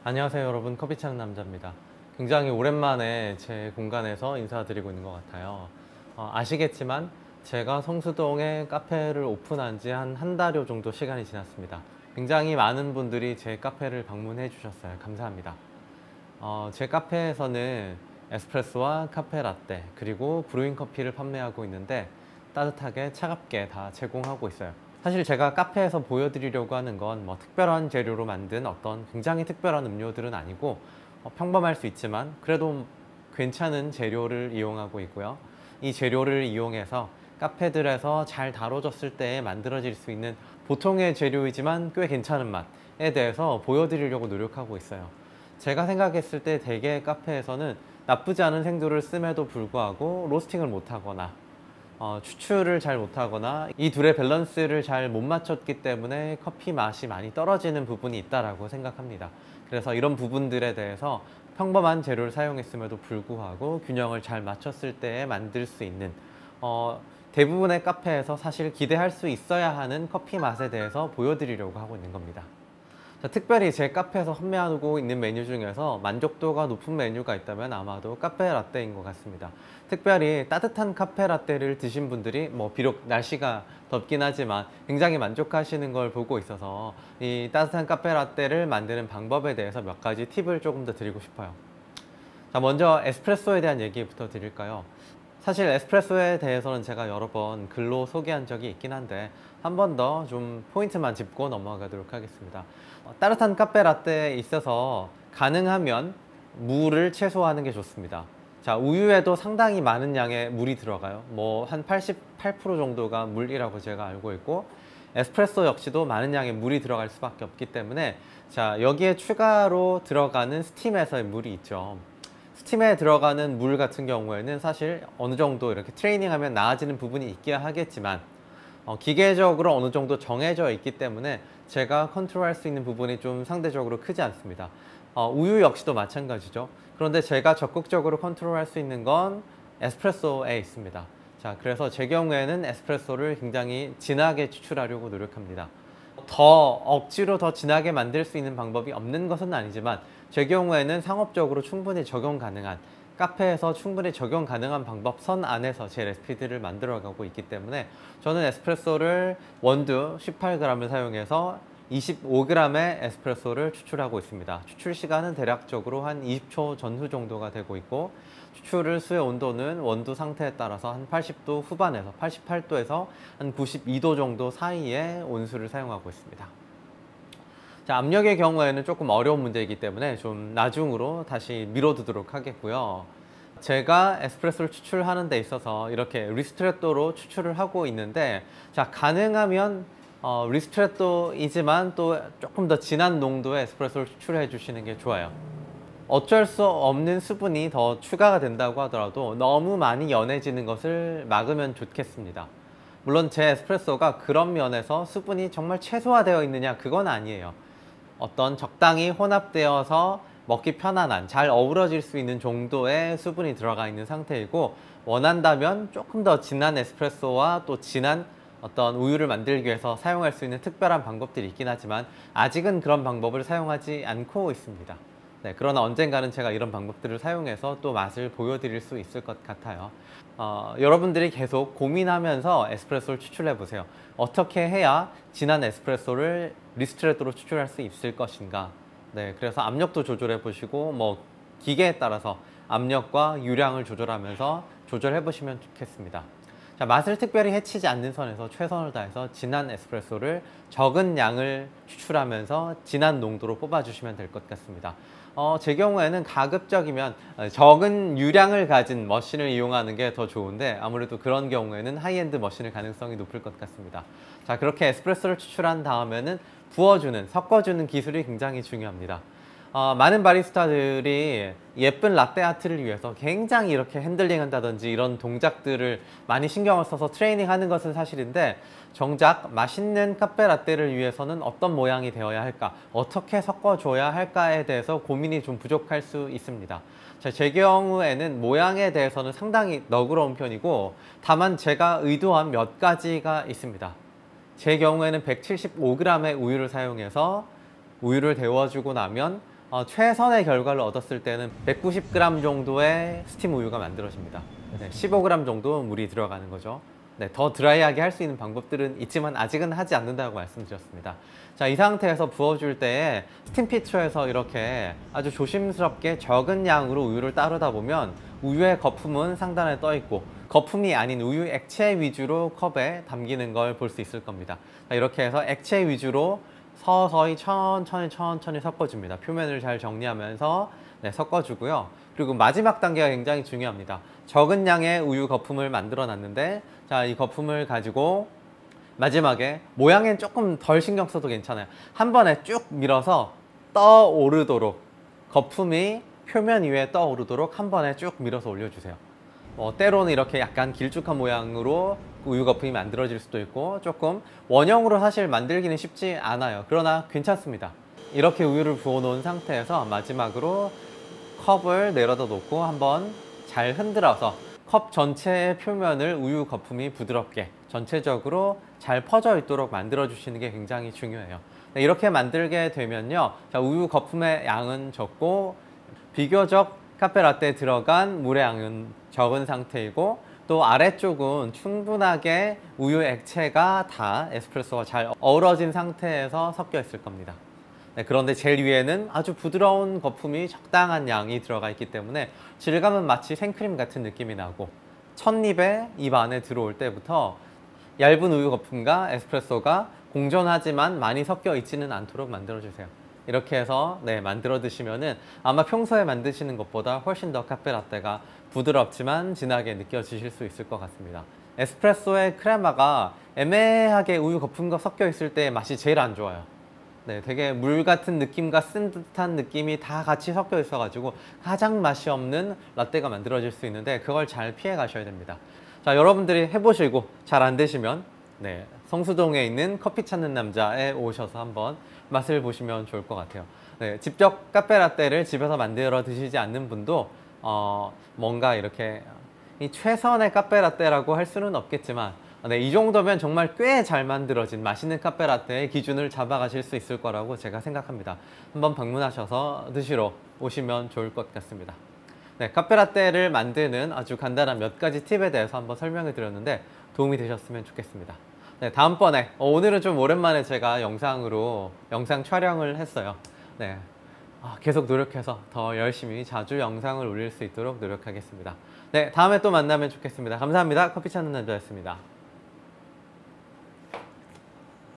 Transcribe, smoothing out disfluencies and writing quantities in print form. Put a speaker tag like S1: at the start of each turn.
S1: 안녕하세요 여러분, 커피 차는 남자입니다. 굉장히 오랜만에 제 공간에서 인사드리고 있는 것 같아요. 아시겠지만 제가 성수동에 카페를 오픈한 지 한 달여 정도 시간이 지났습니다. 굉장히 많은 분들이 제 카페를 방문해 주셨어요. 감사합니다. 제 카페에서는 에스프레소와 카페 라떼 그리고 브루잉 커피를 판매하고 있는데 따뜻하게 차갑게 다 제공하고 있어요. 사실 제가 카페에서 보여드리려고 하는 건 뭐 특별한 재료로 만든 어떤 굉장히 특별한 음료들은 아니고 평범할 수 있지만 그래도 괜찮은 재료를 이용하고 있고요. 이 재료를 이용해서 카페들에서 잘 다뤄졌을 때 만들어질 수 있는 보통의 재료이지만 꽤 괜찮은 맛에 대해서 보여드리려고 노력하고 있어요. 제가 생각했을 때 대개 카페에서는 나쁘지 않은 생두를 씀에도 불구하고 로스팅을 못하거나 추출을 잘 못하거나 이 둘의 밸런스를 잘 못 맞췄기 때문에 커피 맛이 많이 떨어지는 부분이 있다고 생각합니다. 그래서 이런 부분들에 대해서 평범한 재료를 사용했음에도 불구하고 균형을 잘 맞췄을 때 만들 수 있는 대부분의 카페에서 사실 기대할 수 있어야 하는 커피 맛에 대해서 보여드리려고 하고 있는 겁니다. 자, 특별히 제 카페에서 판매하고 있는 메뉴 중에서 만족도가 높은 메뉴가 있다면 아마도 카페 라떼인 것 같습니다. 특별히 따뜻한 카페 라떼를 드신 분들이 비록 날씨가 덥긴 하지만 굉장히 만족하시는 걸 보고 있어서 이 따뜻한 카페 라떼를 만드는 방법에 대해서 몇 가지 팁을 조금 더 드리고 싶어요. 자, 먼저 에스프레소에 대한 얘기부터 드릴까요? 사실 에스프레소에 대해서는 제가 여러 번 글로 소개한 적이 있긴 한데 한 번 더 좀 포인트만 짚고 넘어가도록 하겠습니다. 따뜻한 카페 라떼에 있어서 가능하면 물을 최소화하는 게 좋습니다. 자, 우유에도 상당히 많은 양의 물이 들어가요. 한 88% 정도가 물이라고 제가 알고 있고 에스프레소 역시도 많은 양의 물이 들어갈 수밖에 없기 때문에 자, 여기에 추가로 들어가는 스팀에서의 물이 있죠. 스팀에 들어가는 물 같은 경우에는 사실 어느 정도 이렇게 트레이닝하면 나아지는 부분이 있긴 하겠지만 기계적으로 어느 정도 정해져 있기 때문에 제가 컨트롤할 수 있는 부분이 좀 상대적으로 크지 않습니다. 우유 역시도 마찬가지죠. 그런데 제가 적극적으로 컨트롤할 수 있는 건 에스프레소에 있습니다. 자, 그래서 제 경우에는 에스프레소를 굉장히 진하게 추출하려고 노력합니다. 억지로 더 진하게 만들 수 있는 방법이 없는 것은 아니지만 제 경우에는 상업적으로 충분히 적용 가능한 카페에서 충분히 적용 가능한 방법 선 안에서 제 레시피들을 만들어가고 있기 때문에 저는 에스프레소를 원두 18g을 사용해서 25g의 에스프레소를 추출하고 있습니다. 추출 시간은 대략적으로 한 20초 전후 정도가 되고 있고 추출을 수의 온도는 원두 상태에 따라서 한 80도 후반에서 88도에서 한 92도 정도 사이의 온수를 사용하고 있습니다. 자, 압력의 경우에는 조금 어려운 문제이기 때문에 좀 나중으로 다시 미뤄두도록 하겠고요. 제가 에스프레소를 추출하는 데 있어서 이렇게 리스트레토로 추출을 하고 있는데 자, 가능하면 리스트레토이지만 또 조금 더 진한 농도의 에스프레소를 추출해 주시는 게 좋아요. 어쩔 수 없는 수분이 더 추가가 된다고 하더라도 너무 많이 연해지는 것을 막으면 좋겠습니다. 물론 제 에스프레소가 그런 면에서 수분이 정말 최소화되어 있느냐, 그건 아니에요. 어떤 적당히 혼합되어서 먹기 편안한, 잘 어우러질 수 있는 정도의 수분이 들어가 있는 상태이고 원한다면 조금 더 진한 에스프레소와 또 진한 어떤 우유를 만들기 위해서 사용할 수 있는 특별한 방법들이 있긴 하지만 아직은 그런 방법을 사용하지 않고 있습니다. 네, 그러나 언젠가는 제가 이런 방법들을 사용해서 또 맛을 보여드릴 수 있을 것 같아요. 여러분들이 계속 고민하면서 에스프레소를 추출해 보세요. 어떻게 해야 진한 에스프레소를 리스트레토로 추출할 수 있을 것인가. 네, 그래서 압력도 조절해 보시고 기계에 따라서 압력과 유량을 조절하면서 조절해 보시면 좋겠습니다. 자, 맛을 특별히 해치지 않는 선에서 최선을 다해서 진한 에스프레소를 적은 양을 추출하면서 진한 농도로 뽑아주시면 될 것 같습니다. 제 경우에는 가급적이면 적은 유량을 가진 머신을 이용하는 게 더 좋은데 아무래도 그런 경우에는 하이엔드 머신일 가능성이 높을 것 같습니다. 자, 그렇게 에스프레소를 추출한 다음에는 부어주는, 섞어주는 기술이 굉장히 중요합니다. 많은 바리스타들이 예쁜 라떼 아트를 위해서 굉장히 이렇게 핸들링 한다든지 이런 동작들을 많이 신경을 써서 트레이닝 하는 것은 사실인데 정작 맛있는 카페 라떼를 위해서는 어떤 모양이 되어야 할까, 어떻게 섞어줘야 할까에 대해서 고민이 좀 부족할 수 있습니다. 제 경우에는 모양에 대해서는 상당히 너그러운 편이고 다만 제가 의도한 몇 가지가 있습니다. 제 경우에는 175g의 우유를 사용해서 우유를 데워주고 나면 최선의 결과를 얻었을 때는 190g 정도의 스팀 우유가 만들어집니다. 네, 15g 정도 물이 들어가는 거죠. 네, 더 드라이하게 할 수 있는 방법들은 있지만 아직은 하지 않는다고 말씀드렸습니다. 자, 이 상태에서 부어줄 때에 스팀 피처에서 이렇게 아주 조심스럽게 적은 양으로 우유를 따르다 보면 우유의 거품은 상단에 떠 있고 거품이 아닌 우유 액체 위주로 컵에 담기는 걸 볼 수 있을 겁니다. 자, 이렇게 해서 액체 위주로 서서히 천천히 섞어줍니다. 표면을 잘 정리하면서 네, 섞어주고요. 그리고 마지막 단계가 굉장히 중요합니다. 적은 양의 우유 거품을 만들어 놨는데, 자, 이 거품을 가지고 마지막에 모양엔 조금 덜 신경 써도 괜찮아요. 한 번에 쭉 밀어서 떠오르도록, 거품이 표면 위에 떠오르도록 한 번에 쭉 밀어서 올려주세요. 때로는 이렇게 약간 길쭉한 모양으로 우유 거품이 만들어질 수도 있고, 조금 원형으로 사실 만들기는 쉽지 않아요. 그러나 괜찮습니다. 이렇게 우유를 부어 놓은 상태에서 마지막으로 컵을 내려다 놓고 한번 잘 흔들어서 컵 전체의 표면을 우유 거품이 부드럽게 전체적으로 잘 퍼져 있도록 만들어 주시는 게 굉장히 중요해요. 이렇게 만들게 되면요, 자, 우유 거품의 양은 적고 비교적 카페라떼에 들어간 물의 양은 적은 상태이고, 또 아래쪽은 충분하게 우유 액체가 다 에스프레소와 잘 어우러진 상태에서 섞여 있을 겁니다. 네, 그런데 제일 위에는 아주 부드러운 거품이 적당한 양이 들어가 있기 때문에 질감은 마치 생크림 같은 느낌이 나고, 첫입에 입 안에 들어올 때부터 얇은 우유 거품과 에스프레소가 공존하지만 많이 섞여 있지는 않도록 만들어주세요. 이렇게 해서 네, 만들어 드시면은 아마 평소에 만드시는 것보다 훨씬 더 카페라떼가 부드럽지만 진하게 느껴지실 수 있을 것 같습니다. 에스프레소의 크레마가 애매하게 우유 거품과 섞여 있을 때 맛이 제일 안 좋아요. 네, 되게 물 같은 느낌과 쓴 듯한 느낌이 다 같이 섞여 있어가지고 가장 맛이 없는 라떼가 만들어질 수 있는데, 그걸 잘 피해 가셔야 됩니다. 자, 여러분들이 해보시고 잘 안 되시면 네, 성수동에 있는 커피 찾는 남자에 오셔서 한번 맛을 보시면 좋을 것 같아요. 네, 직접 카페라떼를 집에서 만들어 드시지 않는 분도 뭔가 이렇게 이 최선의 카페라떼라고 할 수는 없겠지만, 네, 이 정도면 정말 꽤 잘 만들어진 맛있는 카페라떼의 기준을 잡아가실 수 있을 거라고 제가 생각합니다. 한번 방문하셔서 드시러 오시면 좋을 것 같습니다. 네, 카페라떼를 만드는 아주 간단한 몇 가지 팁에 대해서 한번 설명을 드렸는데 도움이 되셨으면 좋겠습니다. 네, 다음번에 오늘은 좀 오랜만에 제가 영상 촬영을 했어요. 네, 계속 노력해서 더 열심히 자주 영상을 올릴 수 있도록 노력하겠습니다. 네, 다음에 또 만나면 좋겠습니다. 감사합니다. 커피 찾는 남자였습니다.